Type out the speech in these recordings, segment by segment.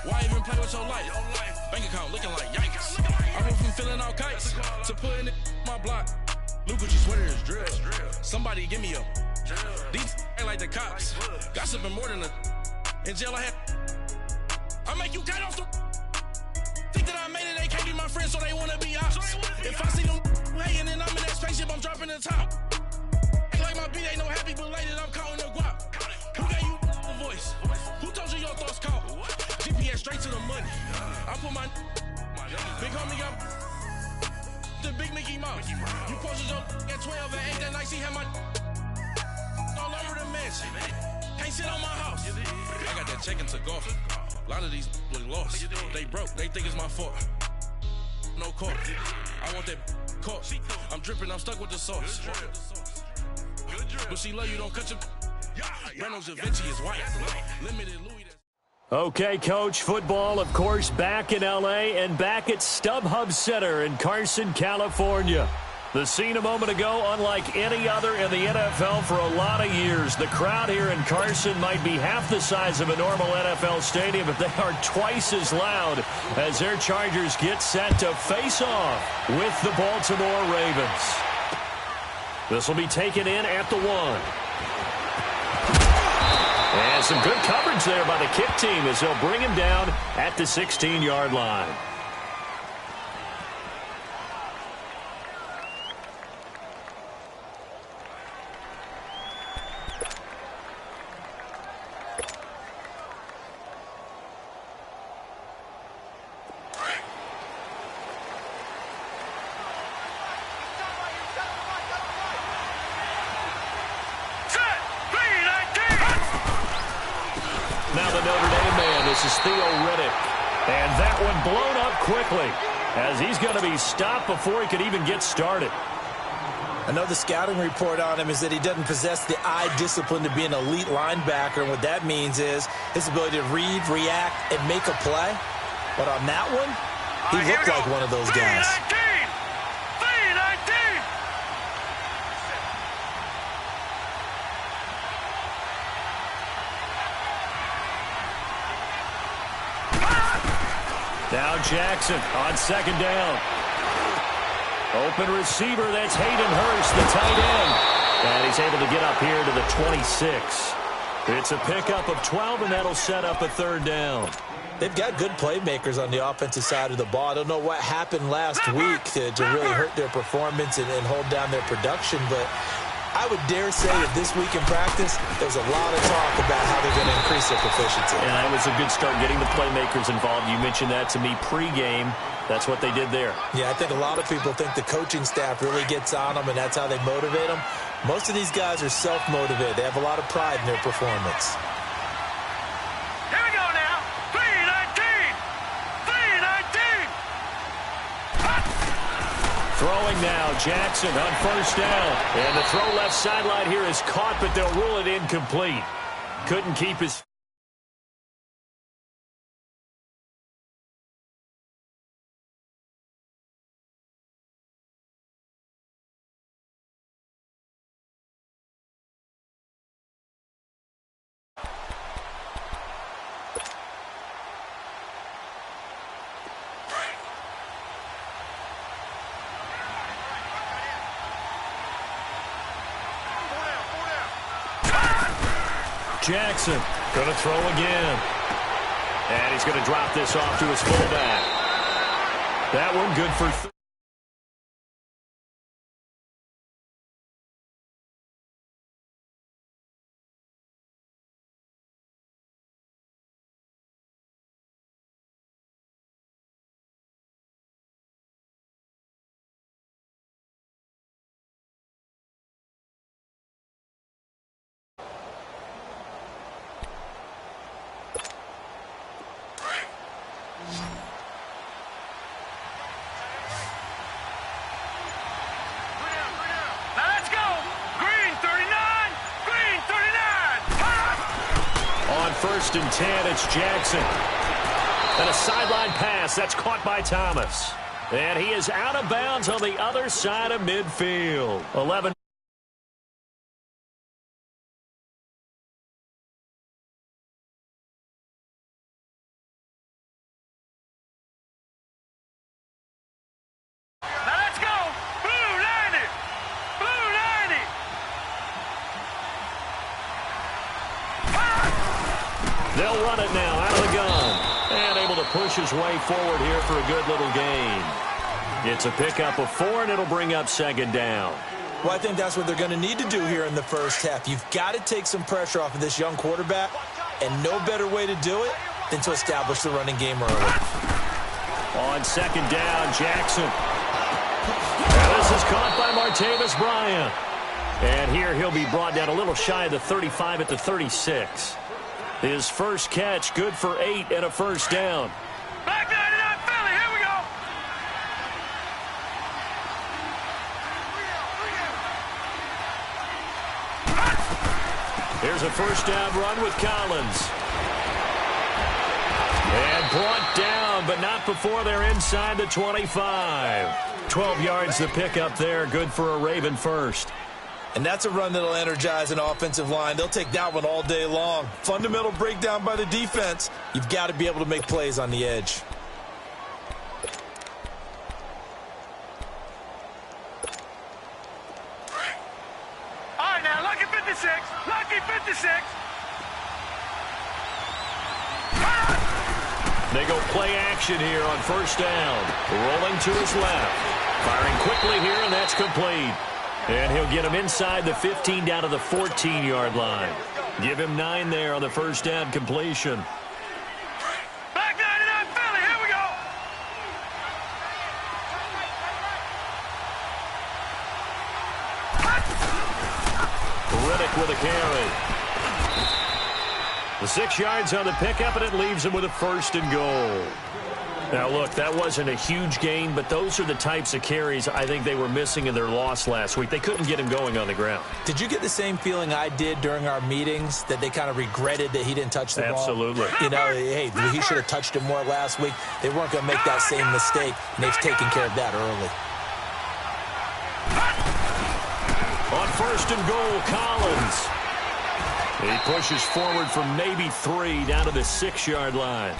Why even play with your life? Bank account looking like yikes. I went from feeling all kites to putting it in my block. Blue Gucci sweater is drill. Somebody give me a. These ain't like the cops. Gossiping more than a. In jail I had. I make you cut off the. Think that I made it, they can't be my friends, so they wanna be ops. If I see them hanging and I'm in that spaceship, I'm dropping the top. Ain't like my beat ain't no happy belated, I'm counting the guap. Who gave you a voice? Who told you your thoughts count? GPS straight to the money. I put my big homie up. The big Mickey Mouse. You posted your at 12 and 8 that night, she had my all over the mansion. Can't sit on my house. I got that check and took off. A lot of these look lost. They broke, they think it's my fault. No court. I want that court. I'm dripping, I'm stuck with the sauce. But she love you, don't cut your. Reynolds Da Vinci is white. Limited Louis. Okay, Coach, football, of course, back in L.A. and back at StubHub Center in Carson, California. The scene a moment ago, unlike any other in the NFL for a lot of years. The crowd here in Carson might be half the size of a normal NFL stadium, but they are twice as loud as their Chargers get set to face off with the Baltimore Ravens. This will be taken in at the 1. And some good coverage there by the kick team as they'll bring him down at the 16-yard line. And that one blown up quickly as he's going to be stopped before he could even get started. I know the scouting report on him is that he doesn't possess the eye discipline to be an elite linebacker. And what that means is his ability to read, react, and make a play. But on that one, he looked like one of those guys. Now Jackson on second down. Open receiver, that's Hayden Hurst, the tight end. And he's able to get up here to the 26. It's a pickup of 12, and that'll set up a third down. They've got good playmakers on the offensive side of the ball. I don't know what happened last week to really hurt their performance and hold down their production, but I would dare say that this week in practice, there's a lot of talk about how they're going to increase their proficiency. And that was a good start, getting the playmakers involved. You mentioned that to me pregame. That's what they did there. Yeah, I think a lot of people think the coaching staff really gets on them, and that's how they motivate them. Most of these guys are self-motivated. They have a lot of pride in their performance. Here we go now. 3-19. 3-19. Throwing now, Jackson on first down. And the throw left sideline here is caught, but they'll rule it incomplete. Couldn't keep his... Jackson going to throw again. And he's going to drop this off to his fullback. That one good for... First and 10, it's Jackson. And a sideline pass that's caught by Thomas. And he is out of bounds on the other side of midfield. 11. They'll run it now out of the gun. And able to push his way forward here for a good little gain. It's a pickup of 4, and it'll bring up second down. Well, I think that's what they're going to need to do here in the first half. You've got to take some pressure off of this young quarterback, and no better way to do it than to establish the running game early. On second down, Jackson. And this is caught by Martavis Bryant. And here he'll be brought down a little shy of the 35 at the 36. His first catch, good for 8 and a first down. Back 99 Philly, here we go. Here's a first down run with Collins. And brought down, but not before they're inside the 25. 12 yards to pick up there, good for a Raven first. And that's a run that'll energize an offensive line. They'll take that one all day long. Fundamental breakdown by the defense. You've got to be able to make plays on the edge. All right, now, lucky 56. Lucky 56. They go play action here on first down. Rolling to his left. Firing quickly here, and that's complete. And he'll get him inside the 15 down to the 14-yard line. Give him 9 there on the first down completion. Back 99 Philly, here we go. Riddick with a carry. The 6 yards on the pickup, and it leaves him with a first and goal. Now, look, that wasn't a huge gain, but those are the types of carries I think they were missing in their loss last week. They couldn't get him going on the ground. Did you get the same feeling I did during our meetings, that they kind of regretted that he didn't touch the ball? Absolutely. You know, hey, he should have touched it more last week. They weren't going to make that same mistake, and they've taken care of that early. On first and goal, Collins. He pushes forward from maybe 3 down to the 6-yard line.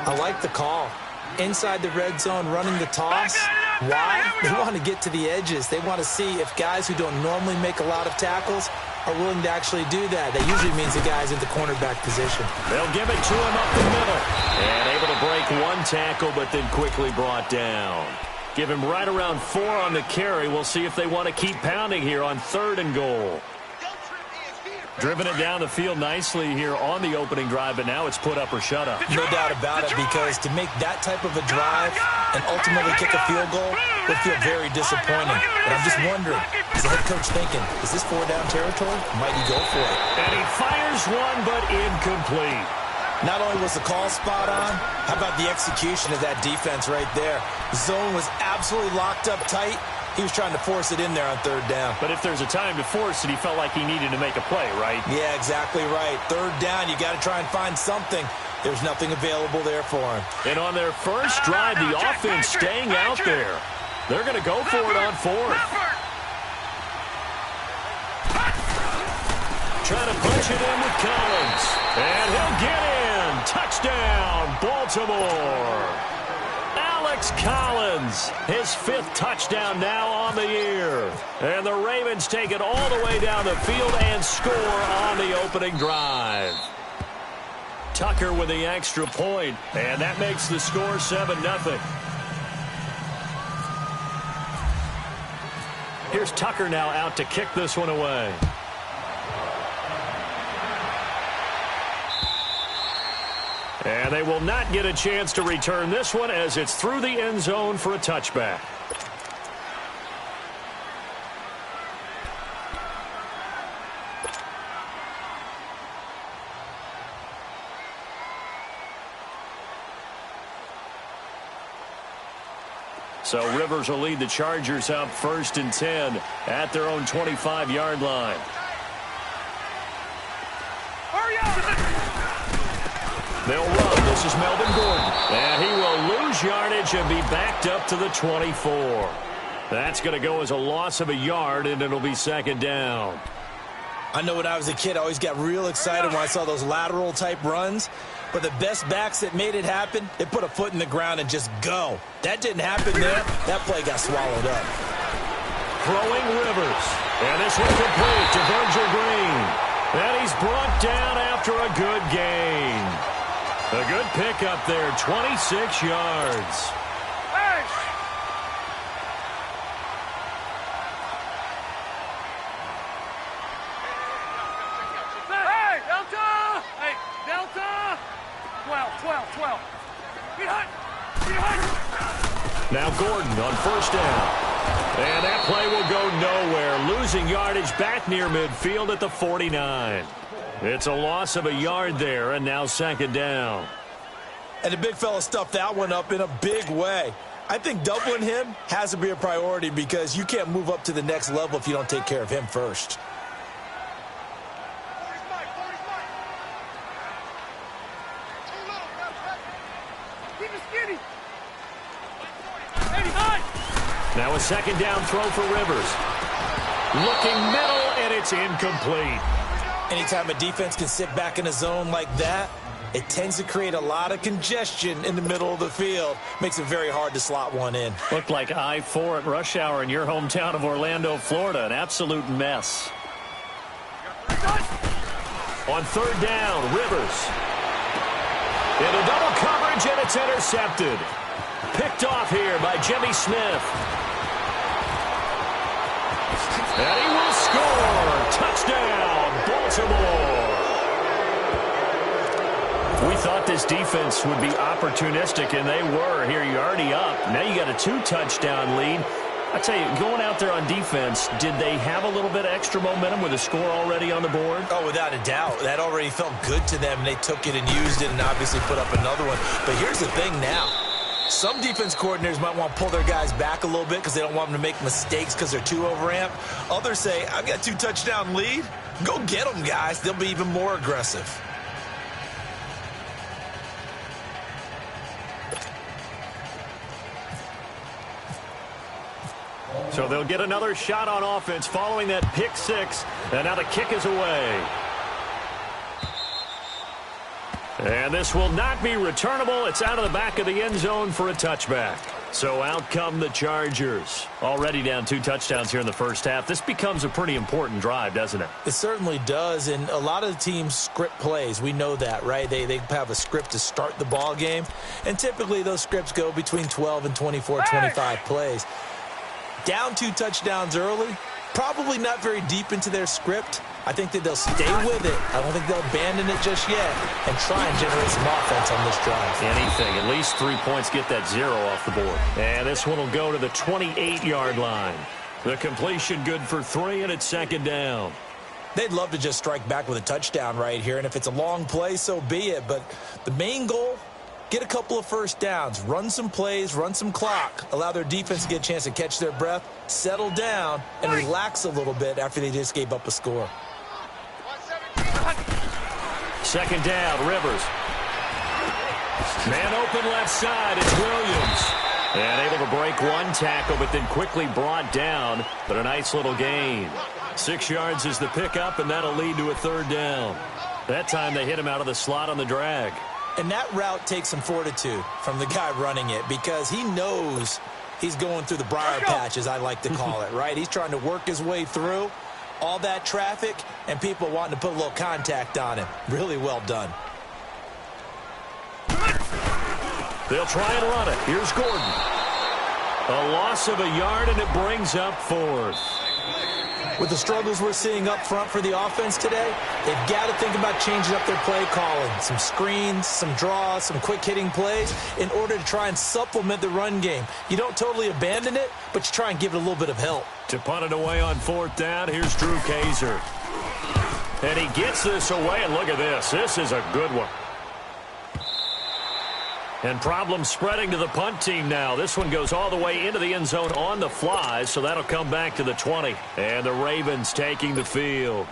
I like the call. Inside the red zone, running the toss. Why? They want to get to the edges. They want to see if guys who don't normally make a lot of tackles are willing to actually do that. That usually means the guy's in the cornerback position. They'll give it to him up the middle. And able to break 1 tackle, but then quickly brought down. Give him right around 4 on the carry. We'll see if they want to keep pounding here on third and goal. Driven it down the field nicely here on the opening drive, but now it's put up or shut up. No doubt about it, because to make that type of a drive and ultimately kick a field goal would feel very disappointing. But I'm just wondering, is the head coach thinking, is this 4-down territory? Might he go for it? And he fires one, but incomplete. Not only was the call spot on, how about the execution of that defense right there? The zone was absolutely locked up tight. He was trying to force it in there on third down. But if there's a time to force it, he felt like he needed to make a play, right? Yeah, exactly right. Third down, you got to try and find something. There's nothing available there for him. And on their first drive, the offense staying out there. They're going to go for it on fourth. Trying to punch it in with Collins. And he'll get in. Touchdown, Baltimore. Alex Collins, his 5th touchdown now on the year. And the Ravens take it all the way down the field and score on the opening drive. Tucker with the extra point, and that makes the score 7-0. Here's Tucker now out to kick this one away. And they will not get a chance to return this one as it's through the end zone for a touchback. So Rivers will lead the Chargers up 1st and 10 at their own 25-yard line. Hurry up! They'll run. This is Melvin Gordon. And he will lose yardage and be backed up to the 24. That's going to go as a loss of a yard, and it'll be second down. I know when I was a kid, I always got real excited when I saw those lateral-type runs. But the best backs that made it happen, they put a foot in the ground and just go. That didn't happen there. That play got swallowed up. Throwing Rivers. And this one complete to Virgil Green. And he's brought down after a good gain. A good pickup there, 26 yards. Hey! Hey, Delta! Hey, Delta! 12. Get hot! Now Gordon on first down. And that play will go nowhere, losing yardage back near midfield at the 49. It's a loss of a yard there, and now second down. And the big fella stuffed that one up in a big way. I think doubling him has to be a priority because you can't move up to the next level if you don't take care of him first. Now a second down throw for Rivers. Looking middle, and it's incomplete. Anytime a defense can sit back in a zone like that, it tends to create a lot of congestion in the middle of the field. Makes it very hard to slot one in. Looked like I-4 at rush hour in your hometown of Orlando, Florida. An absolute mess. On third down, Rivers. Into double coverage, and it's intercepted. Picked off here by Jimmy Smith. And he will score. Touchdown, Baltimore. We thought this defense would be opportunistic, and they were. Here, you're already up. Now you got a 2-touchdown lead. I tell you, going out there on defense, did they have a little bit of extra momentum with a score already on the board? Oh, without a doubt. That already felt good to them, and they took it and used it and obviously put up another one. But here's the thing now. Some defense coordinators might want to pull their guys back a little bit because they don't want them to make mistakes because they're too overamped. Others say, I've got a 2-touchdown lead. Go get them, guys. They'll be even more aggressive. So they'll get another shot on offense following that pick six. And now the kick is away. And this will not be returnable. It's out of the back of the end zone for a touchback. So out come the Chargers. Already down 2 touchdowns here in the first half. This becomes a pretty important drive, doesn't it? It certainly does, and a lot of the teams script plays. We know that, right? They have a script to start the ball game, and typically those scripts go between 12 and 24, 25 plays. Down 2 touchdowns early, probably not very deep into their script. I think that they'll stay with it. I don't think they'll abandon it just yet and try and generate some offense on this drive. Anything. At least 3 points, get that 0 off the board. And this one will go to the 28-yard line. The completion good for 3, and it's second down. They'd love to just strike back with a touchdown right here, and if it's a long play, so be it. But the main goal, get a couple of first downs, run some plays, run some clock, allow their defense to get a chance to catch their breath, settle down, and relax a little bit after they just gave up a score. Second down, Rivers. Man open left side, it's Williams. And able to break one tackle, but then quickly brought down. But a nice little gain. 6 yards is the pickup, and that'll lead to a third down. That time they hit him out of the slot on the drag. And that route takes some fortitude from the guy running it because he knows he's going through the briar patch, as I like to call it, right? He's trying to work his way through all that traffic and people wanting to put a little contact on him. Really well done. They'll try and run it. Here's Gordon. A loss of a yard, and it brings up 4th. With the struggles we're seeing up front for the offense today, they've got to think about changing up their play calling. Some screens, some draws, some quick-hitting plays in order to try and supplement the run game. You don't totally abandon it, but you try and give it a little bit of help. To punt it away on 4th down, here's Drew Kaiser. And he gets this away, and look at this. This is a good one. And problems spreading to the punt team now. This one goes all the way into the end zone on the fly, so that'll come back to the 20. And the Ravens taking the field.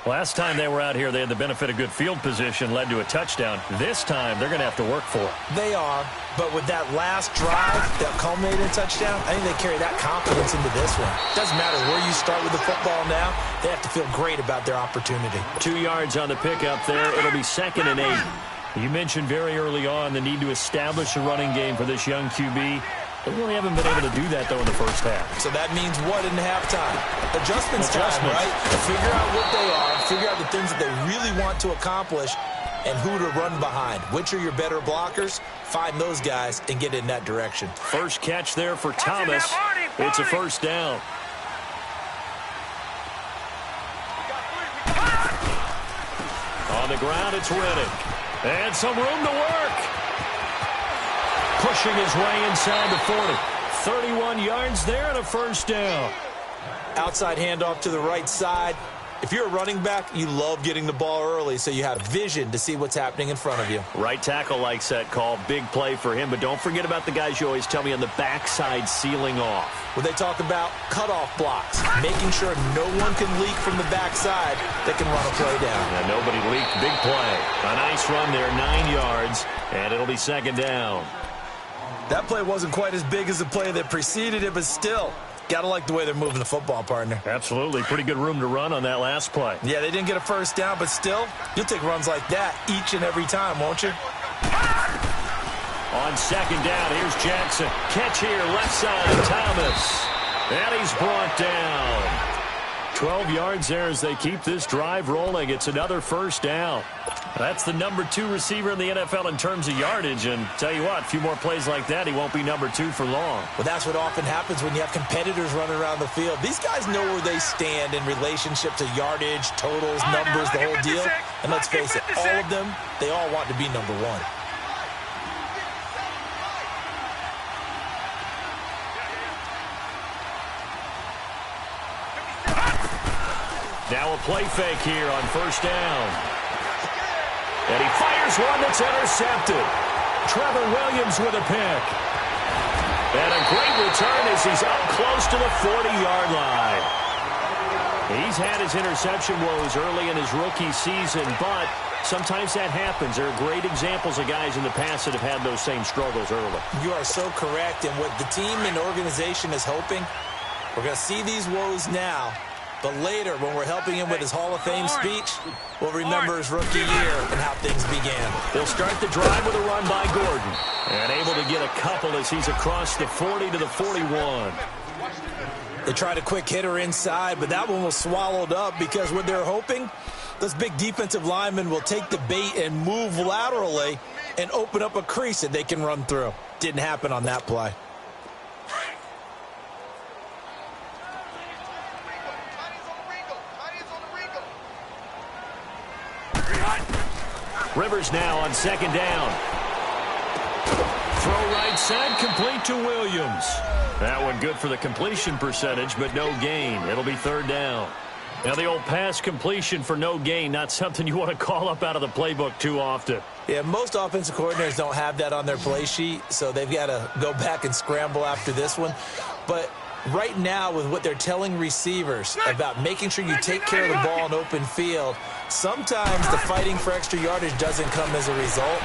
Last time they were out here, they had the benefit of good field position, led to a touchdown. This time, they're going to have to work for it. They are, but with that last drive that culminated in a touchdown, I think they carry that confidence into this one. Doesn't matter where you start with the football now, they have to feel great about their opportunity. 2 yards on the pickup there. It'll be 2nd and 8. You mentioned very early on the need to establish a running game for this young QB. They really haven't been able to do that, though, in the first half. So that means what in halftime? Adjustments time, right? Figure out what they are, figure out the things that they really want to accomplish, and who to run behind. Which are your better blockers? Find those guys and get in that direction. First catch there for Thomas. It's a first down. On the ground, it's Reddick. And some room to work. Pushing his way inside the 40. 31 yards there and a first down. Outside handoff to the right side. If you're a running back, you love getting the ball early so you have vision to see what's happening in front of you. Right tackle likes that call. Big play for him. But don't forget about the guys you always tell me on the backside sealing off. When they talk about cutoff blocks, making sure no one can leak from the backside that can run a play down. And nobody leaked. Big play. A nice run there, 9 yards, and it'll be second down. That play wasn't quite as big as the play that preceded it, but still, gotta like the way they're moving the football, partner. Absolutely. Pretty good room to run on that last play. Yeah, they didn't get a first down, but still, you'll take runs like that each and every time, won't you? On second down, here's Jackson. Catch here, left side of Thomas. And he's brought down. 12 yards there as they keep this drive rolling. It's another first down. That's the number 2 receiver in the NFL in terms of yardage. And tell you what, a few more plays like that, he won't be number 2 for long. Well, that's what often happens when you have competitors running around the field. These guys know where they stand in relationship to yardage, totals, numbers, the whole deal. And let's face it, all of them, they all want to be number 1. Now a play fake here on first down. And he fires one that's intercepted. Trevor Williams with a pick. And a great return as he's up close to the 40-yard line. He's had his interception woes early in his rookie season, but sometimes that happens. There are great examples of guys in the past that have had those same struggles early. You are so correct. And what the team and organization is hoping, we're going to see these woes now. But later, when we're helping him with his Hall of Fame speech, we'll remember his rookie year and how things began. They'll start the drive with a run by Gordon. And able to get a couple as he's across the 40 to the 41. They tried a quick hitter inside, but that one was swallowed up because what they're hoping, those big defensive linemen will take the bait and move laterally and open up a crease that they can run through. Didn't happen on that play. Rivers now on second down. Throw right side, complete to Williams. That one good for the completion percentage, but no gain. It'll be third down. Now the old pass completion for no gain, not something you want to call up out of the playbook too often. Yeah, most offensive coordinators don't have that on their play sheet, so they've got to go back and scramble after this one. But right now, with what they're telling receivers about making sure you take care of the ball in open field, sometimes the fighting for extra yardage doesn't come as a result.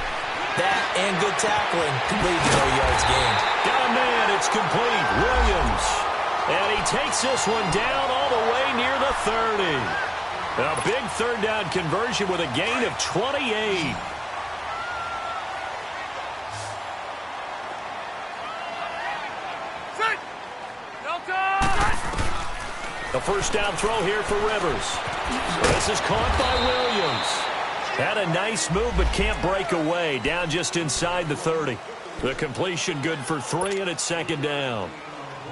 That and good tackling can lead to no yards gained. Got a man, it's complete. Williams. And he takes this one down all the way near the 30. A big third down conversion with a gain of 28. The first down throw here for Rivers. This is caught by Williams. Had a nice move but can't break away. Down just inside the 30. The completion good for 3 and it's second down.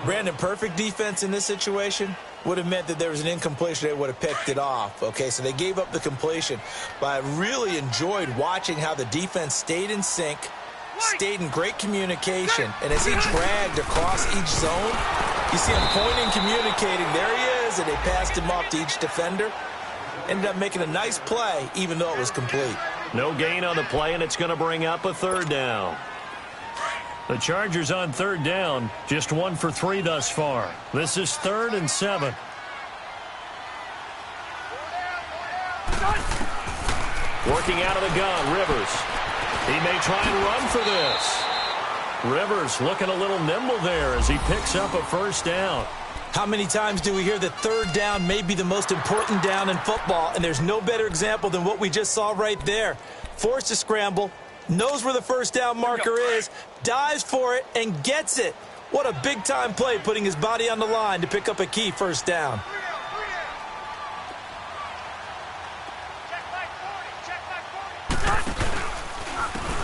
Brandon, perfect defense in this situation would have meant that there was an incompletion. They would have picked it off. Okay, so they gave up the completion. But I really enjoyed watching how the defense stayed in sync, stayed in great communication. And as he dragged across each zone, you see him pointing, communicating. There he is, and they passed him off to each defender. Ended up making a nice play, even though it was complete. No gain on the play, and it's going to bring up a third down. The Chargers on third down, just 1 for 3 thus far. This is 3rd and 7. Working out of the gun, Rivers. He may try and run for this. Rivers looking a little nimble there as he picks up a first down. How many times do we hear that third down may be the most important down in football, and there's no better example than what we just saw right there. Forced to scramble, knows where the first down marker is, dives for it, and gets it. What a big-time play, putting his body on the line to pick up a key first down.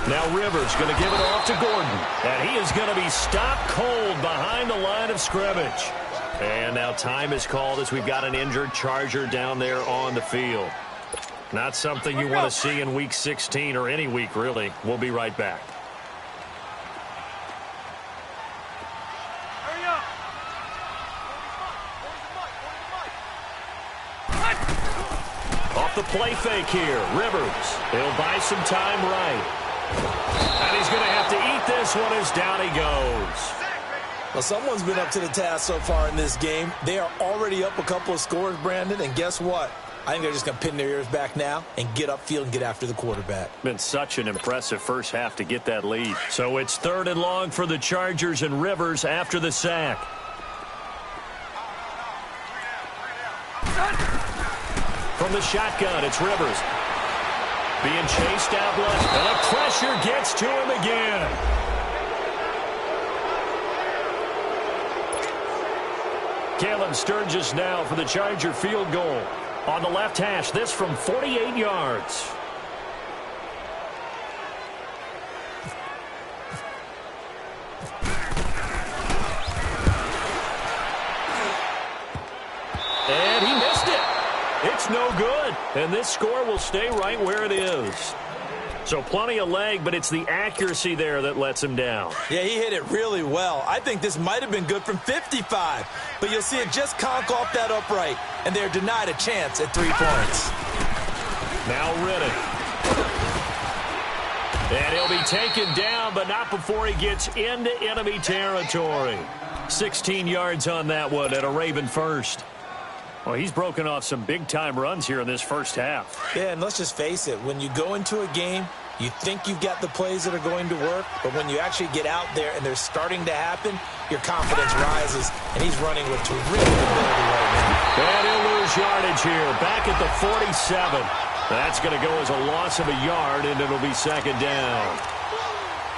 Now Rivers going to give it off to Gordon. And he is going to be stopped cold behind the line of scrimmage. And now time is called as we've got an injured Charger down there on the field. Not something you want to see in Week 16 or any week, really. We'll be right back. Off the play fake here, Rivers. He'll buy some time right. And he's going to have to eat this one as down he goes. Well, someone's been up to the task so far in this game. They are already up a couple of scores, Brandon, and guess what? I think they're just going to pin their ears back now and get upfield and get after the quarterback. Been such an impressive first half to get that lead. So it's 3rd and long for the Chargers and Rivers after the sack. From the shotgun, it's Rivers. Being chased out left, and the pressure gets to him again. Caleb Sturgis now for the Charger field goal. On the left hash, this from 48 yards. And he missed it. It's no good. And this score will stay right where it is. So plenty of leg, but it's the accuracy there that lets him down. Yeah, he hit it really well. I think this might have been good from 55. But you'll see it just conk off that upright. And they're denied a chance at 3 points. Now Riddick. And he'll be taken down, but not before he gets into enemy territory. 16 yards on that one at a Raven first. Well, he's broken off some big-time runs here in this first half. Yeah, and let's just face it. When you go into a game, you think you've got the plays that are going to work, but when you actually get out there and they're starting to happen, your confidence rises, and he's running with terrific ability right now. And he'll lose yardage here, back at the 47. That's going to go as a loss of a yard, and it'll be 2nd down.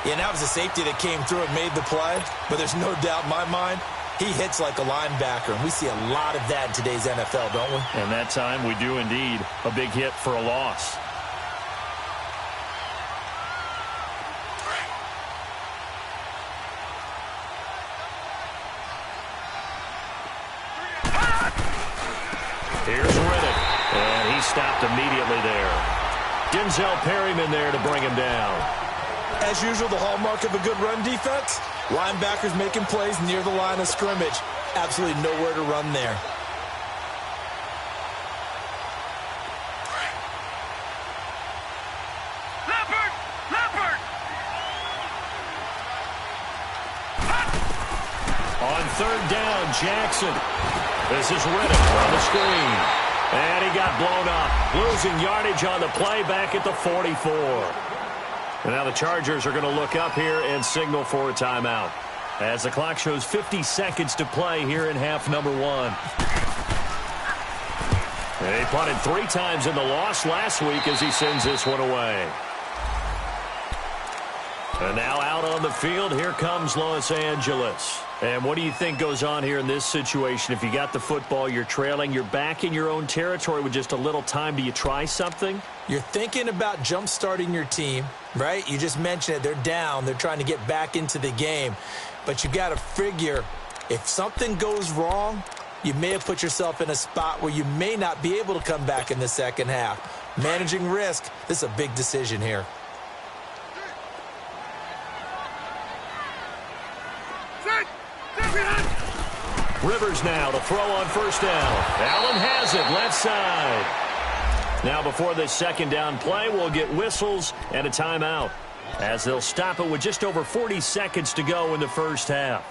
Yeah, and that was a safety that came through and made the play, but there's no doubt in my mind, he hits like a linebacker, and we see a lot of that in today's NFL, don't we? And that time we do indeed. A big hit for a loss. Here's Riddick, and he stopped immediately there. Denzel Perryman there to bring him down. As usual, the hallmark of a good run defense, linebackers making plays near the line of scrimmage. Absolutely nowhere to run there. Leopard! On 3rd down, Jackson. This is Riddick on the screen. And he got blown up, losing yardage on the play back at the 44. And now the Chargers are going to look up here and signal for a timeout, as the clock shows 50 seconds to play here in half number 1. And he punted 3 times in the loss last week as he sends this one away. And now out on the field, here comes Los Angeles. And what do you think goes on here in this situation? If you got the football, you're trailing, you're back in your own territory with just a little time. Do you try something? You're thinking about jump-starting your team, right? You just mentioned it. They're down. They're trying to get back into the game. But you got to figure, if something goes wrong, you may have put yourself in a spot where you may not be able to come back in the second half. Managing risk, this is a big decision here. Rivers now to throw on 1st down. Allen has it, left side. Now before this 2nd down play, we'll get whistles and a timeout, as they'll stop it with just over 40 seconds to go in the first half.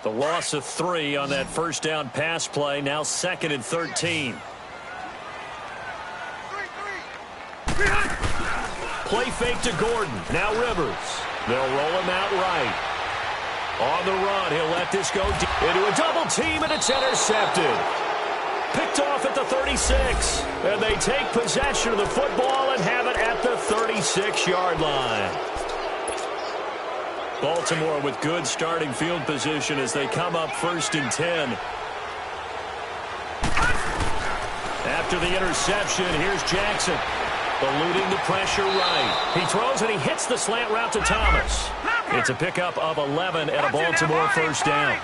The loss of 3 on that 1st down pass play, now 2nd and 13. Play fake to Gordon. Now Rivers. They'll roll him out right. On the run, he'll let this go into a double team, and it's intercepted. Picked off at the 36. And they take possession of the football and have it at the 36-yard line. Baltimore with good starting field position as they come up 1st and 10. After the interception, here's Jackson. Eluding the pressure right. He throws and he hits the slant route to Thomas. It's a pickup of 11 and a Baltimore 1st down.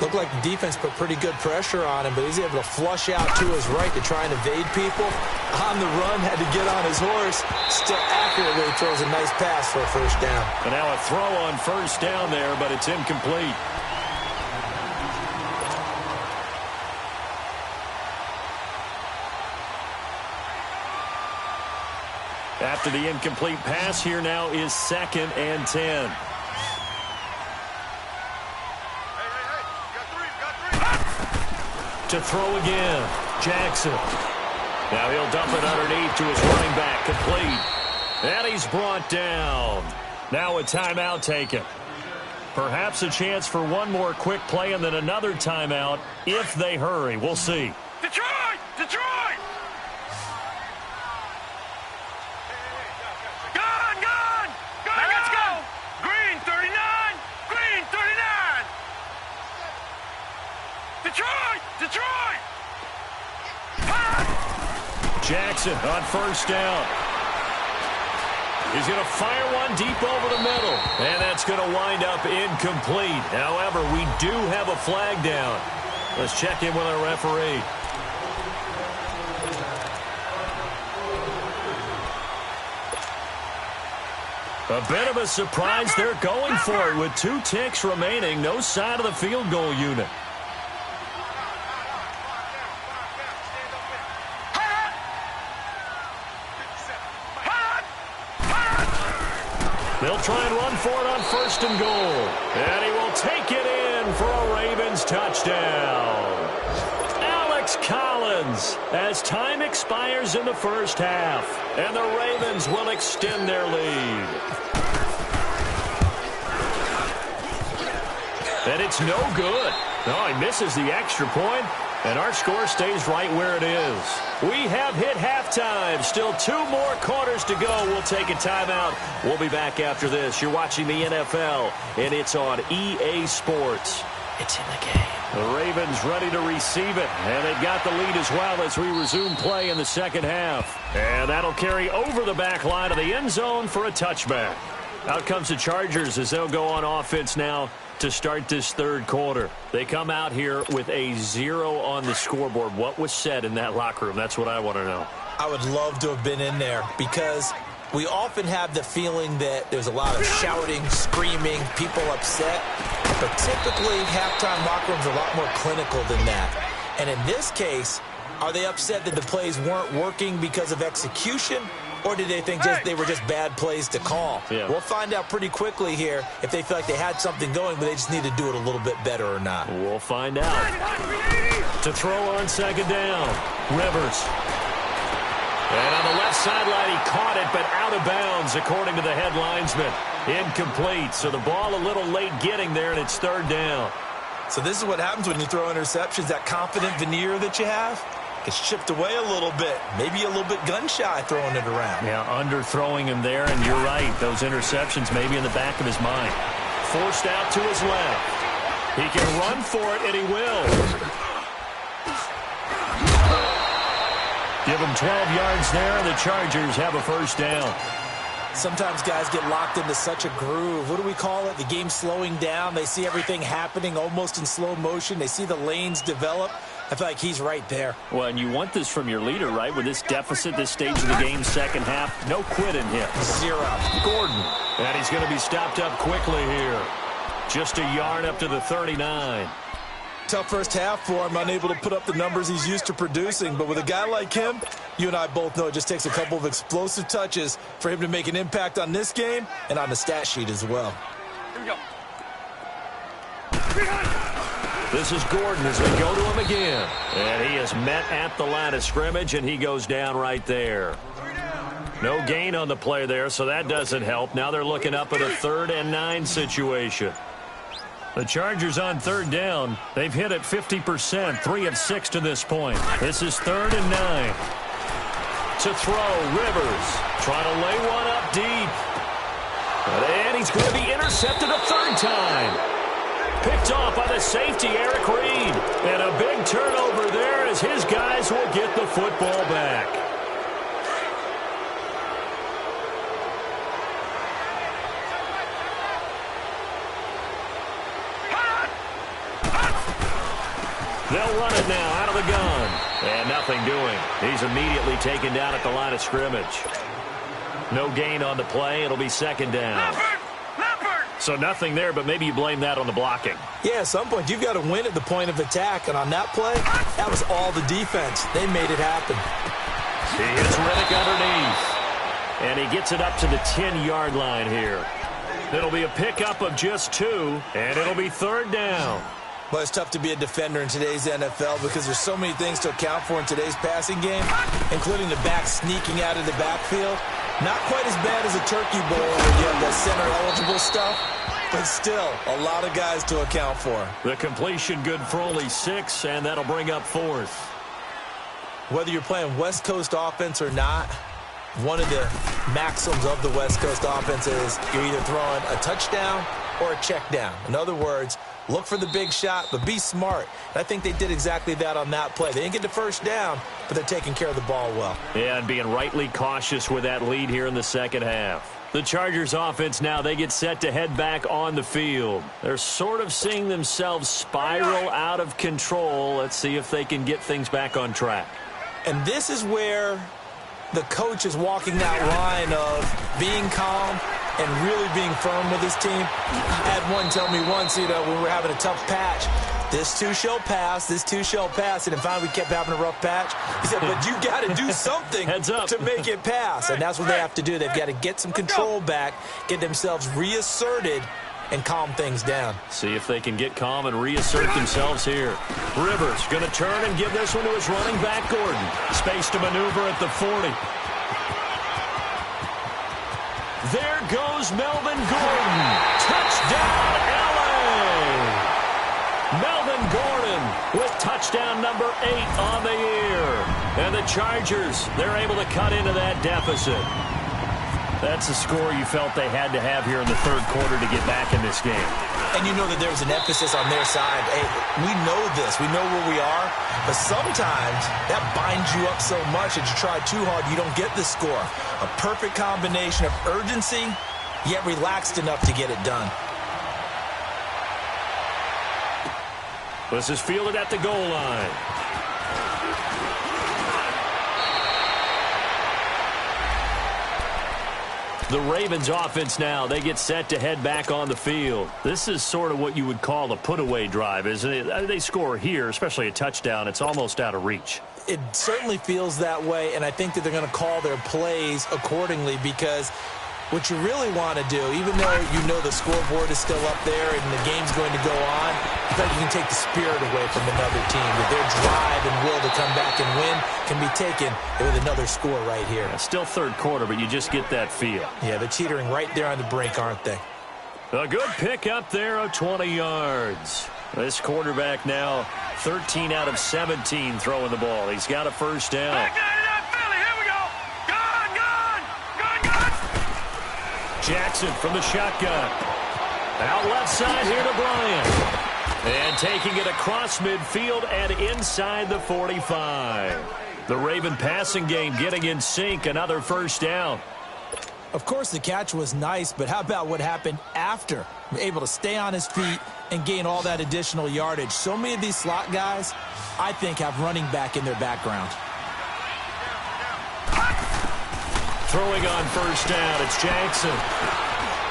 Looked like the defense put pretty good pressure on him, but he's able to flush out to his right to try and evade people. On the run, had to get on his horse. Still accurately throws a nice pass for a 1st down. And now a throw on 1st down there, but it's incomplete. After the incomplete pass, here now is 2nd and 10. To throw again, Jackson. Now he'll dump it underneath to his running back, complete. And he's brought down. Now a timeout taken. Perhaps a chance for one more quick play and then another timeout if they hurry. We'll see. Detroit! Detroit! Gone! Gone! Gone! Let's go! Green 39! Green 39! Detroit! Detroit! Jackson on 1st down. He's going to fire one deep over the middle. And that's going to wind up incomplete. However, we do have a flag down. Let's check in with our referee. A bit of a surprise. They're going for it with 2 ticks remaining. No sign of the field goal unit. They'll try and run for it on 1st and goal. And he will take it in for a Ravens touchdown. Alex Collins as time expires in the 1st half. And the Ravens will extend their lead. And it's no good. No, he misses the extra point. And our score stays right where it is. We have hit halftime. Still 2 more quarters to go. We'll take a timeout. We'll be back after this. You're watching the NFL, and it's on EA Sports. It's in the game. The Ravens ready to receive it, and they've got the lead as well as we resume play in the 2nd half. And that'll carry over the back line of the end zone for a touchback. Out comes the Chargers as they'll go on offense now to start this 3rd quarter. They come out here with a 0 on the scoreboard. What was said in that locker room? That's what I want to know. I would love to have been in there because we often have the feeling that there's a lot of shouting, screaming, people upset. But typically, halftime locker rooms are a lot more clinical than that. And in this case, are they upset that the plays weren't working because of execution? Or did they think they were just bad plays to call? Yeah. We'll find out pretty quickly here if they feel like they had something going, but they just need to do it a little bit better or not. We'll find out. To throw on 2nd down, Rivers. And on the left sideline, he caught it, but out of bounds, according to the head linesman. Incomplete, so the ball a little late getting there, and it's 3rd down. So this is what happens when you throw interceptions, that confident veneer that you have. It's chipped away a little bit. Maybe a little bit gun-shy throwing it around. Yeah, underthrowing him there, and you're right. Those interceptions may be in the back of his mind. Forced out to his left. He can run for it, and he will. Give him 12 yards there, and the Chargers have a 1st down. Sometimes guys get locked into such a groove. What do we call it? The game slowing down. They see everything happening almost in slow motion. They see the lanes develop. I feel like he's right there. Well, and you want this from your leader, right? With this deficit, this stage of the game, 2nd half, no quitting him. 0. Gordon. And he's going to be stopped up quickly here. Just a yard up to the 39. Tough 1st half for him, unable to put up the numbers he's used to producing. But with a guy like him, you and I both know it just takes a couple of explosive touches for him to make an impact on this game and on the stat sheet as well. Here we go. This is Gordon as they go to him again. And he is met at the line of scrimmage, and he goes down right there. No gain on the play there, so that doesn't help. Now they're looking up at a 3rd and 9 situation. The Chargers on third down. They've hit it 50%, 3 of 6 to this point. This is 3rd and 9. To throw, Rivers trying to lay one up deep. And he's going to be intercepted a third time. Picked off by the safety, Eric Reed. And a big turnover there as his guys will get the football back. They'll run it now out of the gun. And nothing doing. He's immediately taken down at the line of scrimmage. No gain on the play. It'll be 2nd down. So nothing there, but maybe you blame that on the blocking. Yeah, at some point you've got to win at the point of attack. And on that play, that was all the defense. They made it happen. He hits Riddick underneath. And he gets it up to the 10-yard line here. It'll be a pickup of just 2, and it'll be 3rd down. Well, it's tough to be a defender in today's NFL because there's so many things to account for in today's passing game, including the back sneaking out of the backfield. Not quite as bad as a turkey bowl where you have the center-eligible stuff, but still a lot of guys to account for. The completion good for only 6, and that'll bring up 4th. Whether you're playing West Coast offense or not, one of the maxims of the West Coast offense is you're either throwing a touchdown or a check down. In other words, look for the big shot, but be smart. And I think they did exactly that on that play. They didn't get the first down, but they're taking care of the ball well. Yeah, and being rightly cautious with that lead here in the second half. The Chargers offense now, they get set to head back on the field. They're sort of seeing themselves spiral out of control. Let's see if they can get things back on track. And this is where the coach is walking that line of being calm and really being firm with his team. I had one tell me once, when we were having a tough patch, this too shall pass, this too shall pass, and then finally we kept having a rough patch. He said, but you got to do something to make it pass, and that's what they have to do. They've got to get some control back, get themselves reasserted, and calm things down. See if they can get calm and reassert themselves here. Rivers going to turn and give this one to his running back, Gordon. Space to maneuver at the 40. There goes Melvin Gordon. Touchdown, LA! Melvin Gordon with touchdown number 8 on the year. And the Chargers, they're able to cut into that deficit. That's a score you felt they had to have here in the third quarter to get back in this game. And you know that there was an emphasis on their side. Hey, we know this. We know where we are. But sometimes that binds you up so much that you try too hard, you don't get the score. A perfect combination of urgency, yet relaxed enough to get it done. This is fielded at the goal line. The Ravens offense now, they get set to head back on the field. This is sort of what you would call a put-away drive, isn't it? They score here, especially a touchdown. It's almost out of reach. It certainly feels that way, and I think that they're going to call their plays accordingly because what you really want to do, even though you know the scoreboard is still up there and the game's going to go on, I think you can take the spirit away from another team. With their drive and will to come back and win can be taken with another score right here. Yeah, still third quarter, but you just get that feel. Yeah, they're teetering right there on the brink, aren't they? A good pick up there of 20 yards. This quarterback now 13 out of 17 throwing the ball. He's got a first down. Jackson from the shotgun. Out left side here to Bryant. And taking it across midfield and inside the 45. The Raven passing game getting in sync. Another first down. Of course, the catch was nice, but how about what happened after? Able to stay on his feet and gain all that additional yardage. So many of these slot guys, I think, have running back in their background. Throwing on first down, it's Jackson.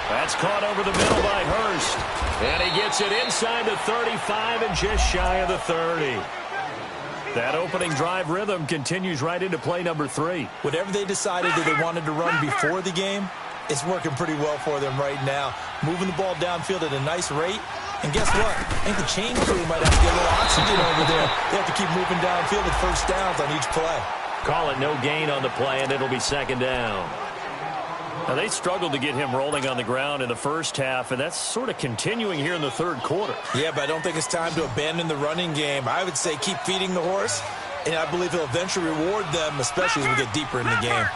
That's caught over the middle by Hurst. And he gets it inside the 35 and just shy of the 30. That opening drive rhythm continues right into play number 3. Whatever they decided that they wanted to run before the game, it's working pretty well for them right now. Moving the ball downfield at a nice rate. And guess what? I think the chain crew might have to get a little oxygen over there. They have to keep moving downfield with first downs on each play. Call it no gain on the play, and it'll be second down. Now, they struggled to get him rolling on the ground in the first half, and that's sort of continuing here in the third quarter. Yeah, but I don't think it's time to abandon the running game. I would say keep feeding the horse, and I believe he'll eventually reward them, especially as we get deeper in the game.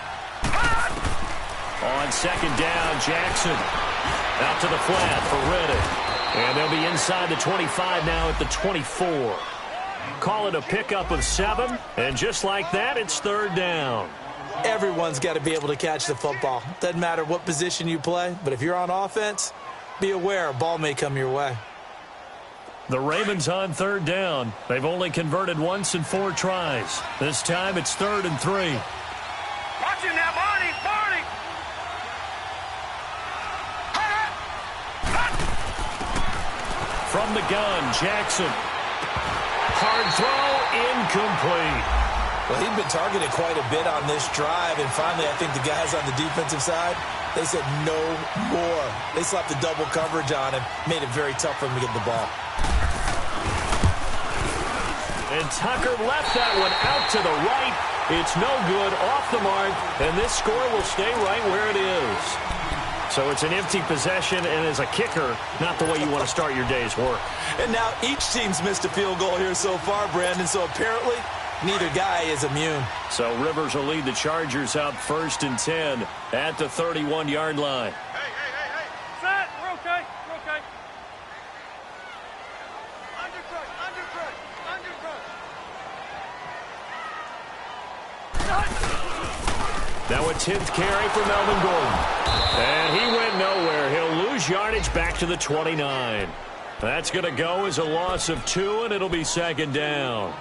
On second down, Jackson out to the flat for Reddick. And they'll be inside the 25 now at the 24. Call it a pickup of 7, and just like that, it's third down. Everyone's got to be able to catch the football. Doesn't matter what position you play, but if you're on offense, be aware a ball may come your way. The Ravens on third down. They've only converted once in 4 tries. This time it's 3rd and 3. Watch him now, Barney! From the gun, Jackson. Hard throw, incomplete. Well, he'd been targeted quite a bit on this drive, and finally I think the guys on the defensive side, they said no more. They slapped the double coverage on him, made it very tough for him to get the ball. And Tucker left that one out to the right. It's no good, off the mark, and this score will stay right where it is. So it's an empty possession, and as a kicker, not the way you want to start your day's work. And now each team's missed a field goal here so far, Brandon, so apparently neither guy is immune. So Rivers will lead the Chargers out 1st and 10 at the 31-yard line. Hey! Set! We're okay. Undercut! Now a 10th carry for Melvin Gordon. And he went nowhere. He'll lose yardage back to the 29. That's going to go as a loss of 2, and it'll be 2nd down.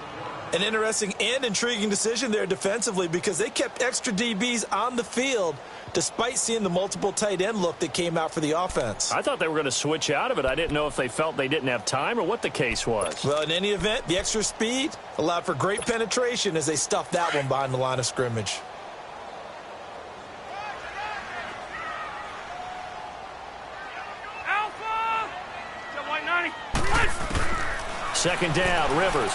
An interesting and intriguing decision there defensively because they kept extra DBs on the field despite seeing the multiple tight end look that came out for the offense. I thought they were going to switch out of it. I didn't know if they felt they didn't have time or what the case was. Well, in any event, the extra speed allowed for great penetration as they stuffed that one behind the line of scrimmage. Second down, Rivers.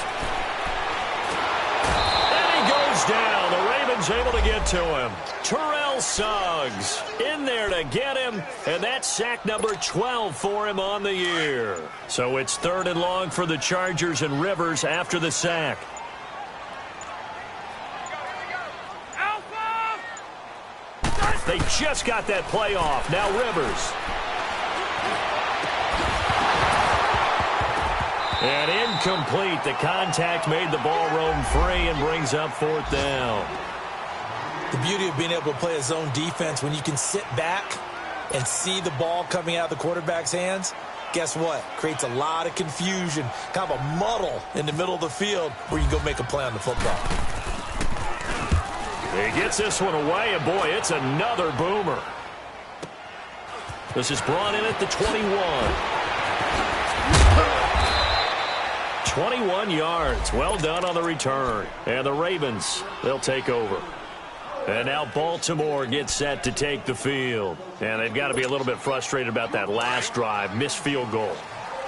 And he goes down. The Ravens able to get to him. Terrell Suggs in there to get him, and that's sack number 12 for him on the year. So it's 3rd and long for the Chargers and Rivers after the sack. They just got that play off. Now Rivers. And incomplete. The contact made the ball roam free and brings up 4th down. The beauty of being able to play a zone defense when you can sit back and see the ball coming out of the quarterback's hands, guess what? Creates a lot of confusion, kind of a muddle in the middle of the field where you can go make a play on the football. He gets this one away, and boy, it's another boomer. This is brought in at the 21. 21 yards. Well done on the return. And the Ravens, they'll take over. And now Baltimore gets set to take the field. And they've got to be a little bit frustrated about that last drive. Missed field goal.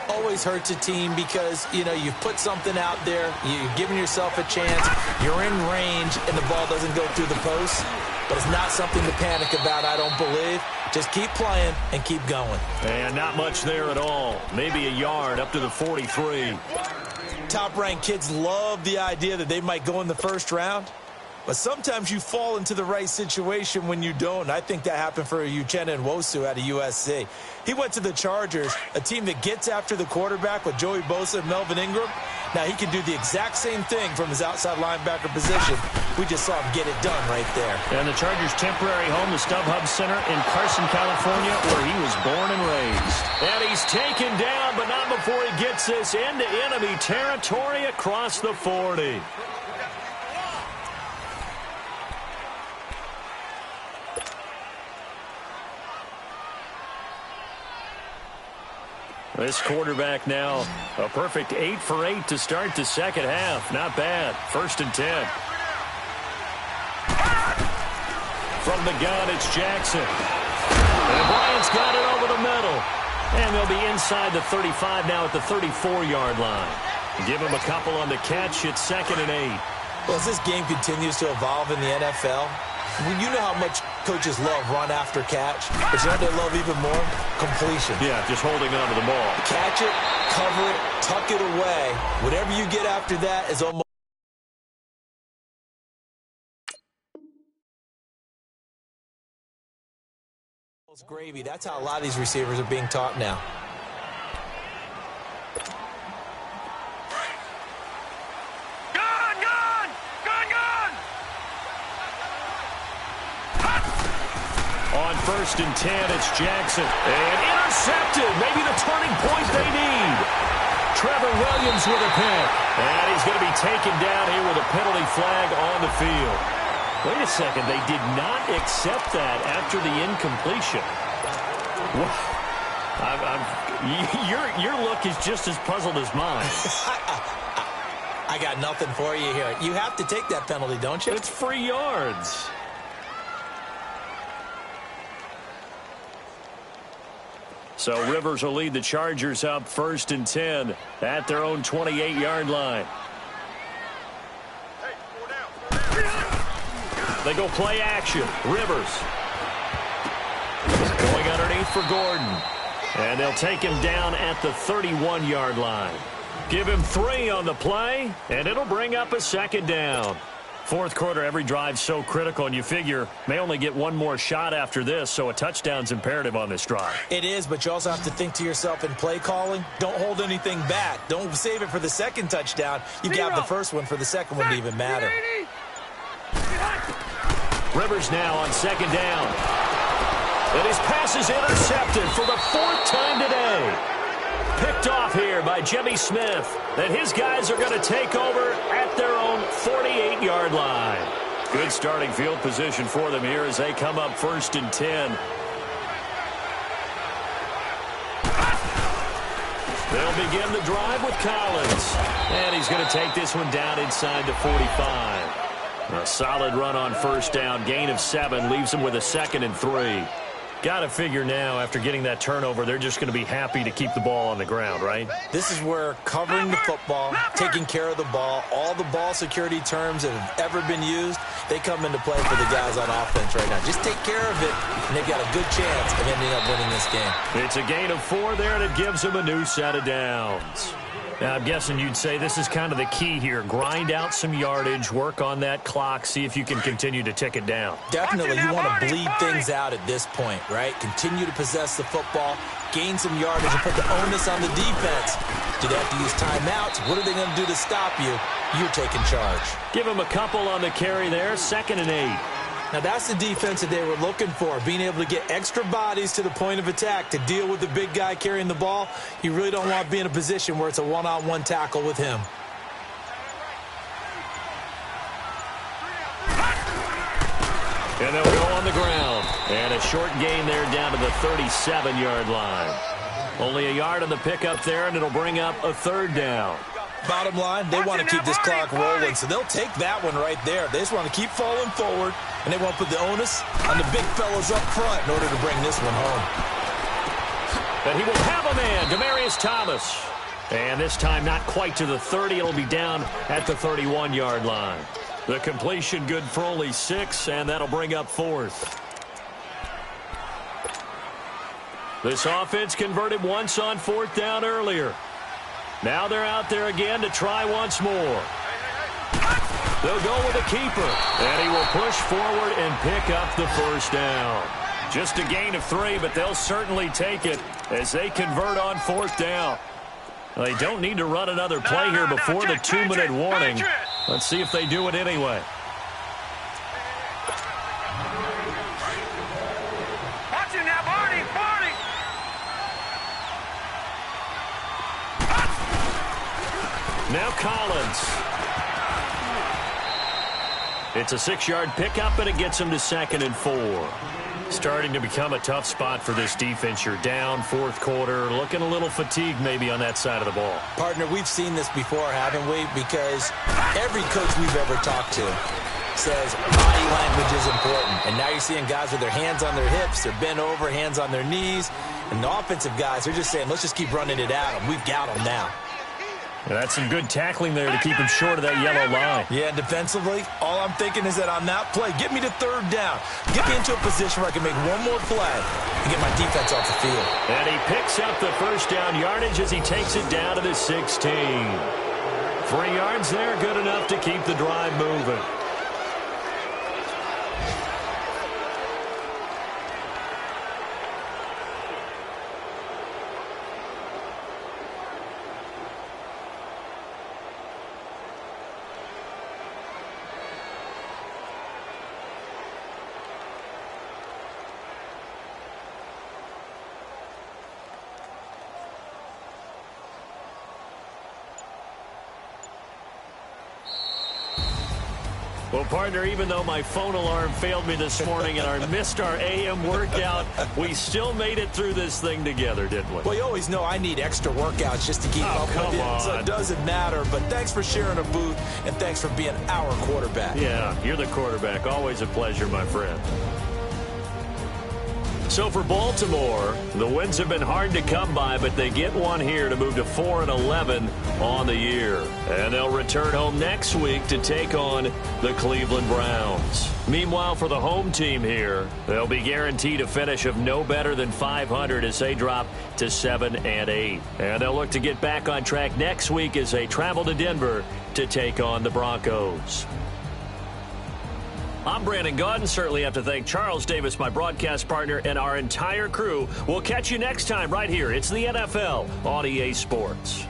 Always hurts a team because, you know, you've put something out there. You've given yourself a chance. You're in range, and the ball doesn't go through the post. But it's not something to panic about, I don't believe. Just keep playing and keep going. And not much there at all. Maybe a yard up to the 43. Top-ranked kids love the idea that they might go in the first round, but sometimes you fall into the right situation when you don't. I think that happened for Uchenna Nwosu out of USC. He went to the Chargers, a team that gets after the quarterback with Joey Bosa and Melvin Ingram. Now he can do the exact same thing from his outside linebacker position. We just saw him get it done right there. And the Chargers' temporary home, the StubHub Center in Carson, California, where he was born and raised. And he's taken down, but not before he gets this into enemy territory across the 40. This quarterback now a perfect 8 for 8 to start the second half. Not bad. 1st and 10. From the gun, it's Jackson. And Bryant's got it over the middle. And they'll be inside the 35 now at the 34-yard line. Give him a couple on the catch. It's 2nd and 8. Well, as this game continues to evolve in the NFL, Well, you know how much coaches love run after catch, but you know what they love even more? Completion. Yeah, just holding on to the ball. Catch it, cover it, tuck it away. Whatever you get after that is almost gravy. That's how a lot of these receivers are being taught now. On 1st and 10, it's Jackson. And intercepted. Maybe the turning point they need. Trevor Williams with a pick. And he's going to be taken down here with a penalty flag on the field. Wait a second. They did not accept that after the incompletion. Your look is just as puzzled as mine. I got nothing for you here. You have to take that penalty, don't you? It's free yards. So Rivers will lead the Chargers up 1st and 10 at their own 28-yard line. They go play action. Rivers going underneath for Gordon. And they'll take him down at the 31-yard line. Give him 3 on the play, and it'll bring up a 2nd down. 4th quarter, every drive's so critical, and you figure may only get one more shot after this, so a touchdown's imperative on this drive. It is, but you also have to think to yourself in play calling, don't hold anything back. Don't save it for the 2nd touchdown. You got the first one for the 2nd one to even matter. Rivers now on 2nd down. And his pass is intercepted for the 4th time today. Picked off here by Jimmy Smith. And his guys are going to take over at their own 48-yard line. Good starting field position for them here as they come up 1st and 10. They'll begin the drive with Collins. And he's going to take this one down inside the 45. A solid run on 1st down. Gain of 7 leaves them with a 2nd and 3. Got to figure now, after getting that turnover, they're just going to be happy to keep the ball on the ground, right? This is where covering the football, taking care of the ball, all the ball security terms that have ever been used, they come into play for the guys on offense right now. Just take care of it, and they've got a good chance of ending up winning this game. It's a gain of 4 there, and it gives them a new set of downs. Now, I'm guessing you'd say this is kind of the key here. Grind out some yardage, work on that clock, see if you can continue to tick it down. Definitely, you want to bleed things out at this point, right? Continue to possess the football, gain some yardage, and put the onus on the defense. Do they have to use timeouts? What are they going to do to stop you? You're taking charge. Give them a couple on the carry there, 2nd and 8. Now, that's the defense that they were looking for, being able to get extra bodies to the point of attack to deal with the big guy carrying the ball. You really don't want to be in a position where it's a one-on-one tackle with him. And they'll go on the ground. And a short gain there down to the 37-yard line. Only a yard on the pickup there, and it'll bring up a 3rd down. Bottom line, they want to keep this clock rolling, so they'll take that one right there. They just want to keep falling forward, and they want to put the onus on the big fellas up front in order to bring this one home. And he will have a man, Demaryius Thomas. And this time not quite to the 30. It'll be down at the 31-yard line. The completion good for only 6, and that'll bring up 4th. This offense converted once on 4th down earlier. Now they're out there again to try once more. They'll go with a keeper, and he will push forward and pick up the 1st down. Just a gain of 3, but they'll certainly take it as they convert on 4th down. They don't need to run another play here before the 2-minute warning. Let's see if they do it anyway. Now Collins. It's a 6-yard pickup, and it gets him to 2nd and 4. Starting to become a tough spot for this defense. You're down 4th quarter, looking a little fatigued maybe on that side of the ball. Partner, we've seen this before, haven't we? Because every coach we've ever talked to says body language is important. And now you're seeing guys with their hands on their hips, they're bent over, hands on their knees. And the offensive guys are just saying, let's just keep running it at them. We've got them now. That's some good tackling there to keep him short of that yellow line. Yeah, defensively, all I'm thinking is that on that play, get me to third down. Get me into a position where I can make one more play and get my defense off the field. And he picks up the first down yardage as he takes it down to the 16. 3 yards there, good enough to keep the drive moving. Well, partner, even though my phone alarm failed me this morning and I missed our AM workout, we still made it through this thing together, didn't we? Well, you always know I need extra workouts just to keep up with it, so it doesn't matter. But thanks for sharing a booth, and thanks for being our quarterback. Yeah, you're the quarterback. Always a pleasure, my friend. So for Baltimore, the wins have been hard to come by, but they get one here to move to 4-11 on the year. And they'll return home next week to take on the Cleveland Browns. Meanwhile, for the home team here, they'll be guaranteed a finish of no better than 500 as they drop to 7-8. And they'll look to get back on track next week as they travel to Denver to take on the Broncos. I'm Brandon Gaudin. Certainly have to thank Charles Davis, my broadcast partner, and our entire crew. We'll catch you next time right here. It's the NFL on EA Sports.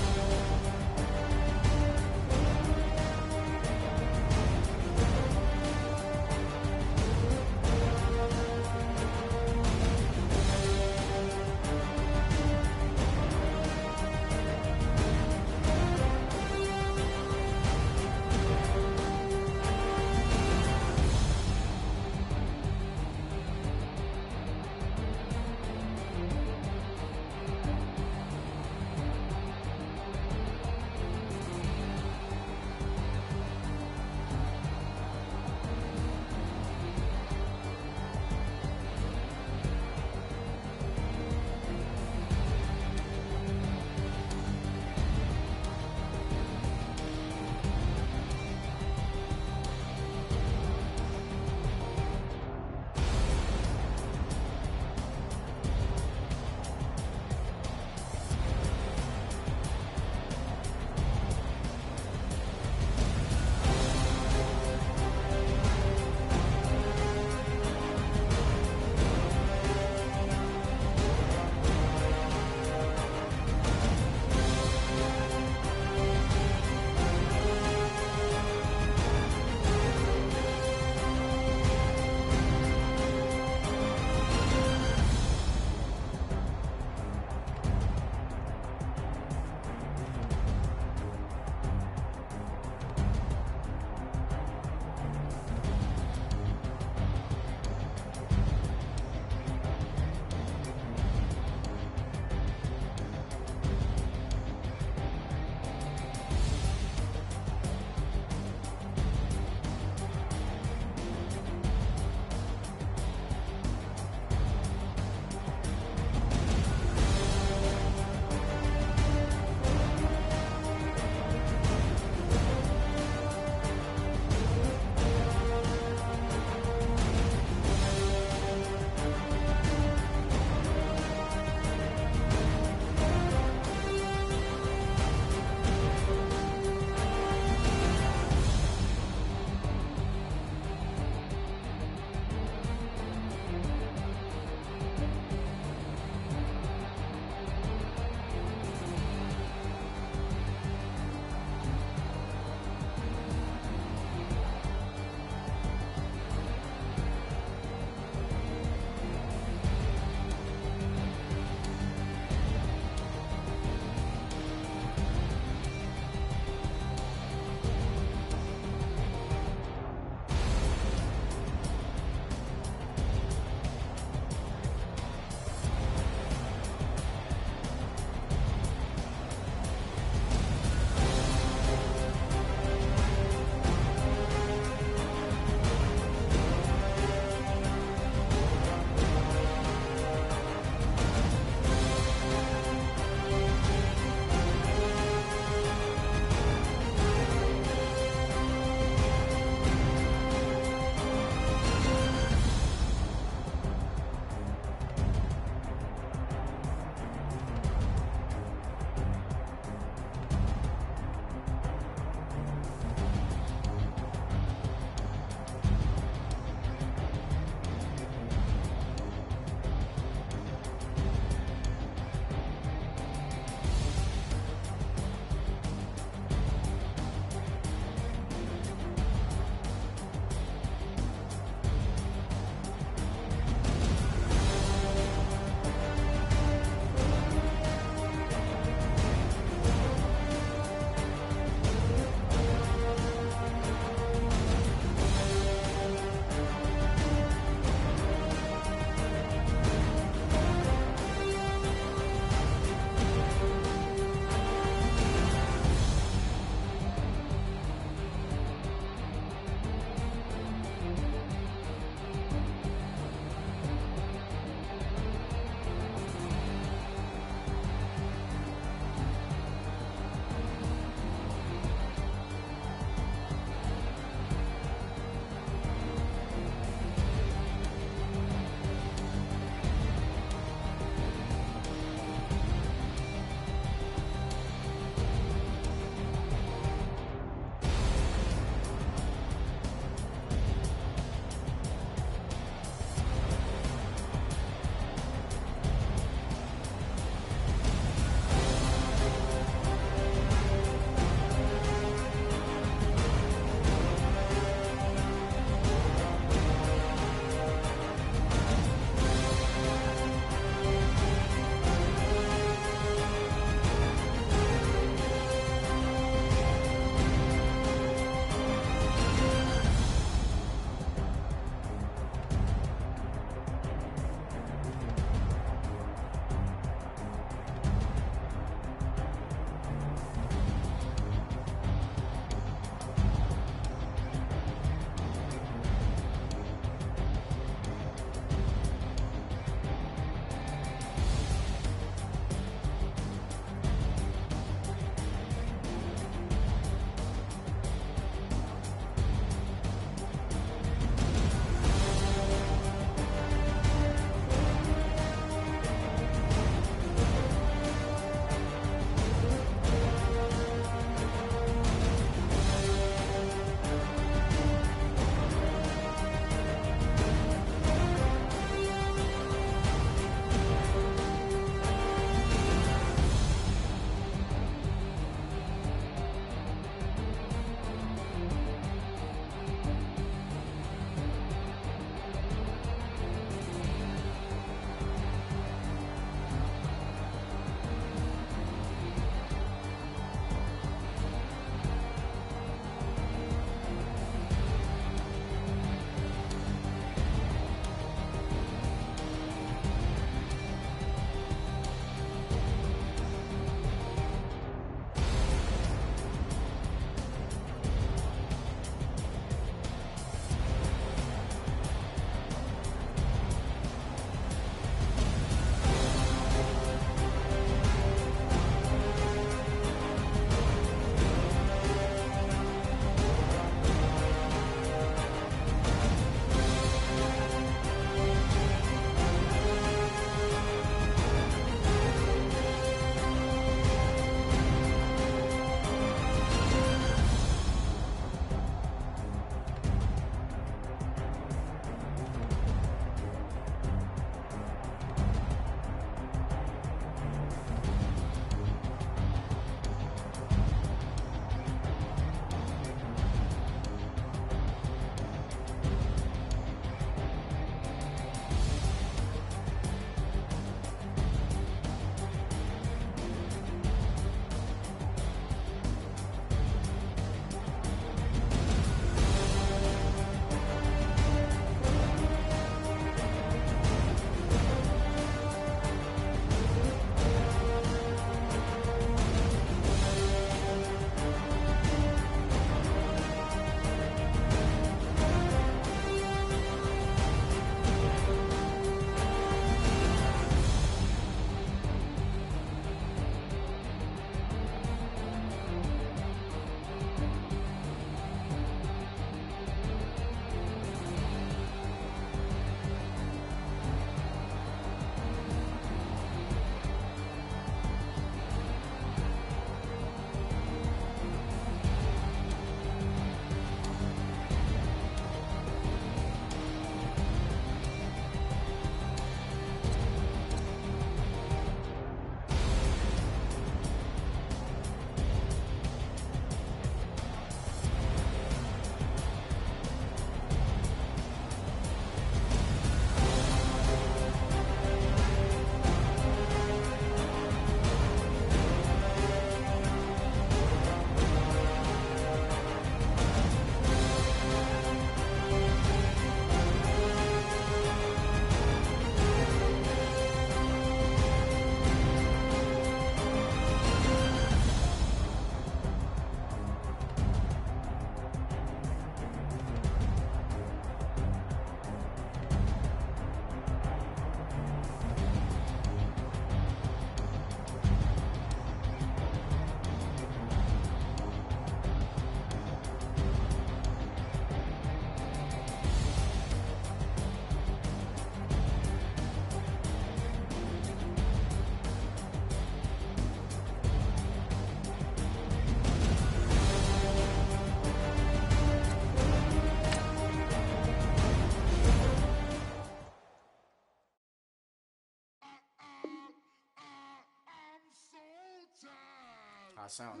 How it sound?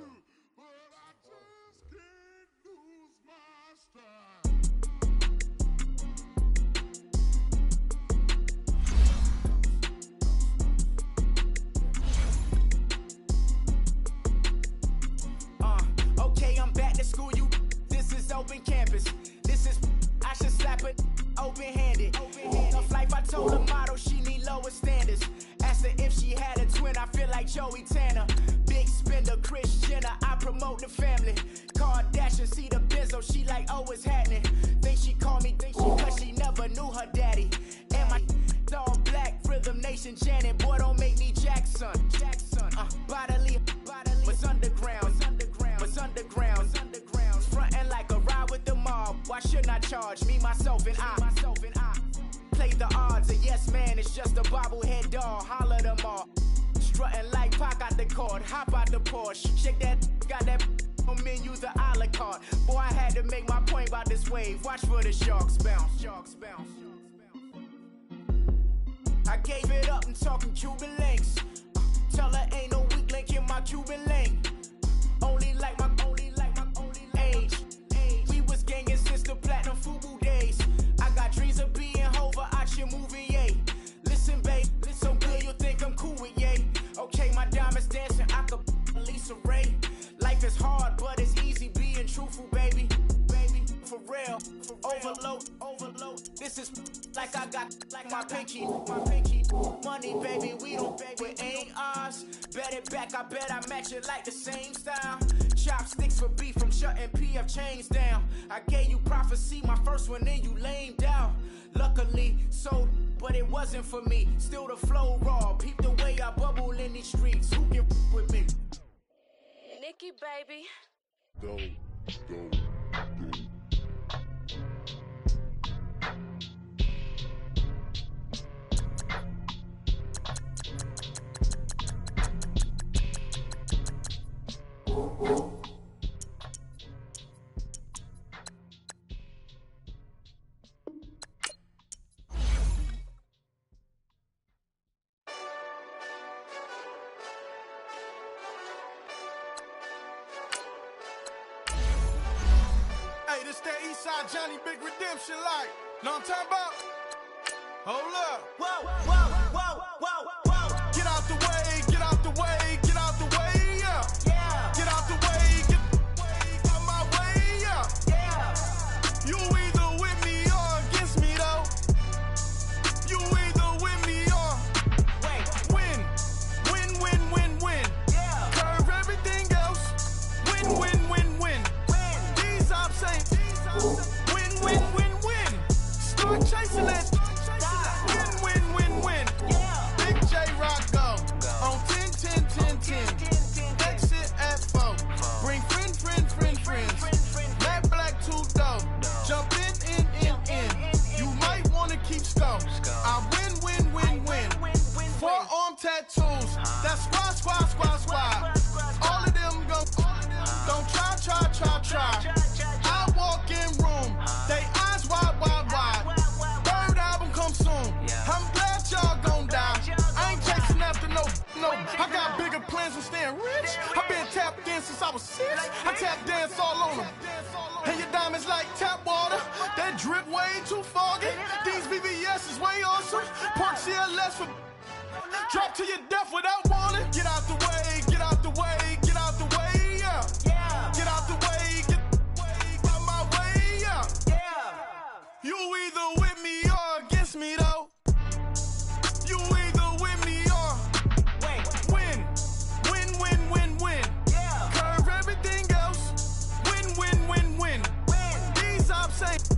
Okay, I'm back to school, you. This is open campus. This is, I should slap it open-handed. Tough life, I told her motto, she need lower standards. Asked her if she had a twin, I feel like Joey Tanner. Big spender, Kris Jenner, I promote the family. Kardashian, see the Benzo, she like, oh, it's happening. Think she called me, cause she never knew her daddy. And my all black, Rhythm Nation, Janet, boy, don't make me Jackson. Bodily, was underground. Frontin' like a ride with the mob. Why shouldn't I charge me, myself, and I? Play the odds, a yes man, it's just a bobblehead doll. Holler them all. Strutting like Pac out the court, hop out the Porsche. Shake that, got that on menu, the a la carte. Boy, I had to make my point about this wave. Watch for the sharks bounce. I gave it up and talking Cuban links. Tell her ain't no weak link in my Cuban link. Only like my age. We was gangin' since the platinum FUBU days. I got dreams of being Hova out your movie, yay. Listen, babe, so good you'll think I'm cool with yay. Okay, my diamonds dancing, I could Lisa Ray. Life is hard, but it's easy being truthful, baby. For real, overload. This is like I got like my pinky. Money, baby, we don't beg, it ain't ours. Bet it back, I bet I match it like the same style. Chopsticks for beef from shutting PF chains down. I gave you prophecy, my first one, then you lamed out. Luckily, sold, but it wasn't for me. Still the flow raw, peep the way I bubble in these streets. Who can with me? Nikki, baby. Go. Hey, this that Eastside Johnny Big Redemption like. Know what I'm talking about? Hold up. Whoa. Get out the way, get out the way, get out the way, yeah. Get out the way, get out my way, yeah. You either with me or against me, though. You either with me or win. Yeah. Curve everything else. Win. These ops ain't win. Start chasing that. Win. Yeah. Big J Rock go on 10. Exit at 4. Bring friends. Matt Black 2 dope. Jump in. You might wanna keep score. I win. Forearm tattoos. That's squad. All of them go. Don't try. I walk in room. They eyes wide. Third album come soon. I'm glad y'all gon' die. I ain't chasing after no. I got bigger plans than staying rich. I been tapped in since I was 6. I tap dance all on them. And your diamonds like tap water. That drip way too foggy. These BBS is way awesome. Park CLS for drop to your death without warning. Get out the way, yeah. Get out the way, get out my way, yeah. You either with me or against me, though. You either with me or win. Yeah. Curve everything else. Win. These ops ain't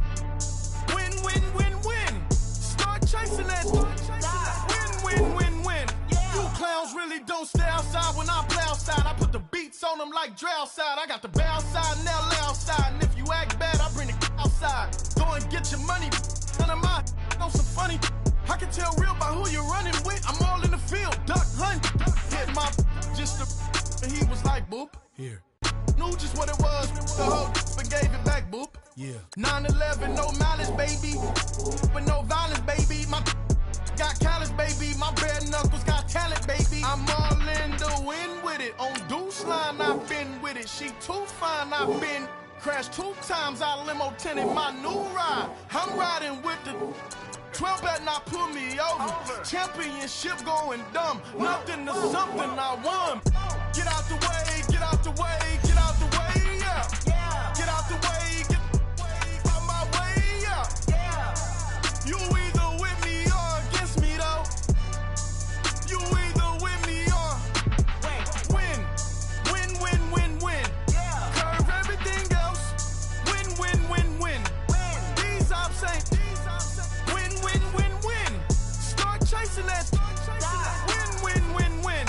win. Start chasing that. Win. Yeah. You clowns really don't stay outside when I play outside. I put the beats on them like Dre outside. I got the bow side and LA outside. And if you act bad, I bring the outside. Go and get your money. None of my know some funny. I can tell real by who you're running with. I'm all in the field. Duck hunt. Hit my just the. And he was like, boop. Here. Knew just what it was. The whole and gave it back, boop. Yeah. 9/11, no malice, baby. With no violence, baby. My got callous, baby. My bare knuckles got talent, baby. I'm all in the win with it. On deuce line, I win with it. She too fine, I've been crashed 2 times. I limo tinted my new ride. I'm riding with the 12 better not pull me over. Championship going dumb. Nothing to something I won. Get out the way, get out the way, get out the way, yeah. Get out the way, get out my way, yeah. You either with me or against me though. You either with me or win. Win, win, win, win. Curve everything else. Win, win, win, win. These ops ain't win, win, win, win. Start chasing that. Win, win, win, win.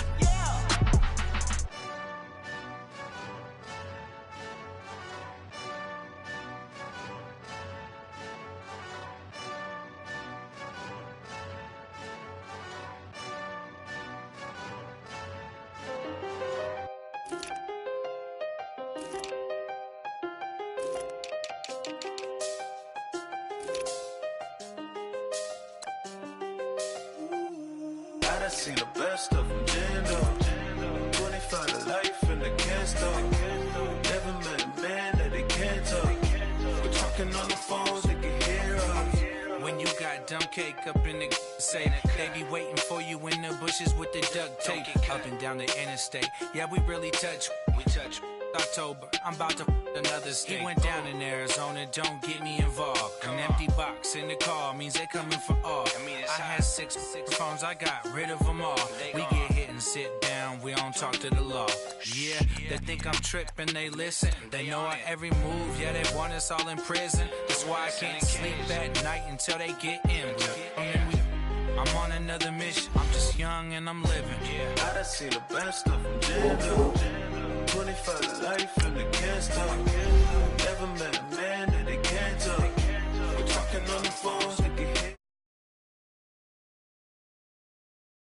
I done seen the best of them, Jando. 25 to life and they can't stop. Never met a man that they can't talk. We're talking on the phones, they can hear us. When you got dumb cake up in the say they be waiting for you in the bushes with the duct tape up and down the interstate. Yeah, we really touch. We touch. October, I'm about to another state. He went down in Arizona, don't get me involved. An empty box in the car means they coming for all. I had six phones, I got rid of them all. We get hit and sit down, we don't talk to the law. Yeah, they think I'm tripping, they listen. They know our every move, yeah, they want us all in prison. That's why I can't sleep at night until they get in. I'm on another mission, I'm just young and I'm living. I done seen the best of them, Jando. 25 to life and they can't stop. Never met a man that they can't talk. We're talking on the phones.